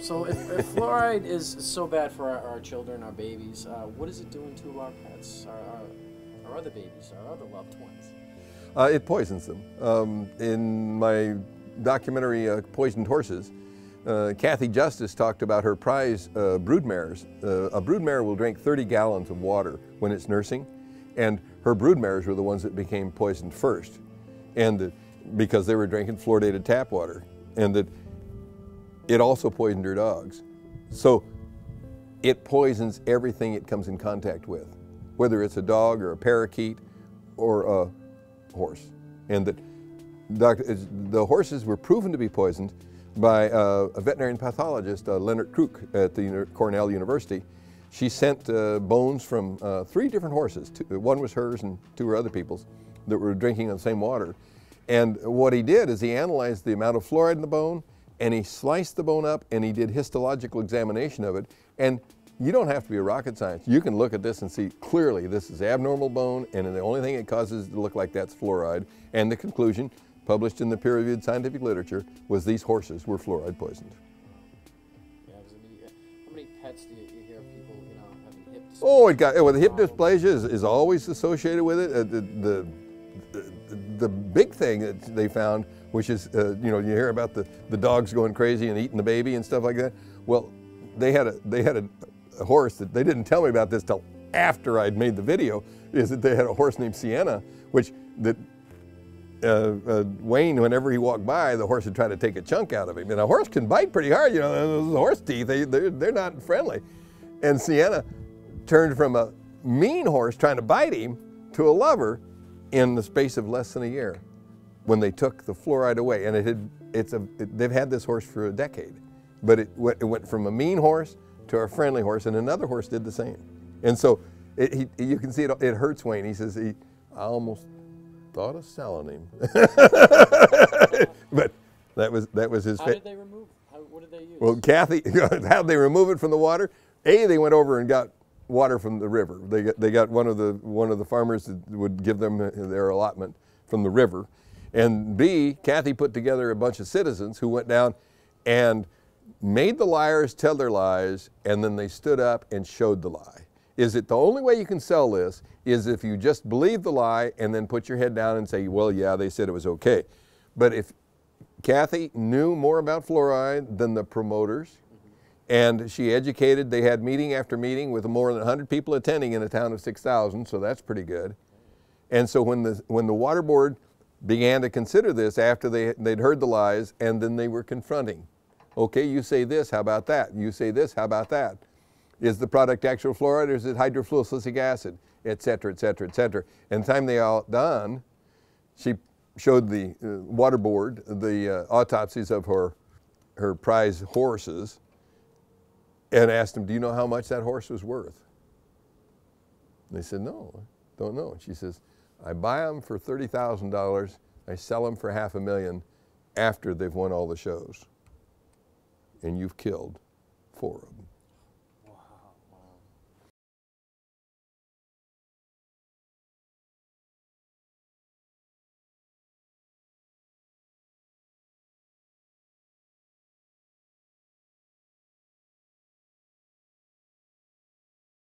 So if fluoride is so bad for our children, our babies, what is it doing to our pets, our other babies, our other loved ones? It poisons them. In my documentary, Poisoned Horses, Kathy Justice talked about her prize broodmares. A broodmare will drink 30 gallons of water when it's nursing, and her broodmares were the ones that became poisoned first, and because they were drinking fluoridated tap water, and that it also poisoned her dogs. So it poisons everything it comes in contact with, whether it's a dog or a parakeet or a horse. And that the horses were proven to be poisoned by a veterinarian pathologist, Leonard Kruk at the Cornell University. She sent bones from 3 different horses. One was hers and 2 were other people's that were drinking the same water. And what he did is he analyzed the amount of fluoride in the bone, and he sliced the bone up, and he did histological examination of it. And you don't have to be a rocket scientist. You can look at this and see clearly this is abnormal bone, and the only thing it causes it to look like that's fluoride. And the conclusion, published in the peer-reviewed scientific literature, was these horses were fluoride poisoned. Yeah, how many pets do you hear of people, having hip dysplasia? Oh, well, the hip dysplasia is always associated with it. The big thing that they found, which is, you hear about the dogs going crazy and eating the baby and stuff like that. Well, they had a horse that they didn't tell me about this till after I'd made the video, is that they had a horse named Sienna, which Wayne, whenever he walked by, the horse would try to take a chunk out of him. And a horse can bite pretty hard, those horse teeth, they're not friendly. And Sienna turned from a mean horse trying to bite him to a lover in the space of less than a year when they took the fluoride away. And they've had this horse for a decade, but it went from a mean horse to a friendly horse, and another horse did the same. And so you can see it hurts Wayne. He says, I almost thought of selling him. But that was his. How did they remove? What did they use? Well, Kathy, how'd they remove it from the water? They went over and got water from the river. They got one of the farmers that would give them their allotment from the river. And B, Kathy put together a bunch of citizens who went down and made the liars tell their lies, and then they stood up and showed the lie. Is it the only way you can sell this is if you just believe the lie and then put your head down and say, well, yeah, they said it was okay. But if Kathy knew more about fluoride than the promoters, and she educated, they had meeting after meeting with more than 100 people attending in a town of 6,000, so that's pretty good. And so when the water board began to consider this after they'd heard the lies, and then they were confronting. Okay, you say this, how about that? You say this, how about that? Is the product actual fluoride or is it hydrofluorosilicic acid, et cetera, et cetera, et cetera. And the time they all done, she showed the water board the autopsies of her prize horses and asked them, do you know how much that horse was worth? And they said, no, don't know. And she says, I buy them for $30,000, I sell them for $500,000 after they've won all the shows. And you've killed 4 of them.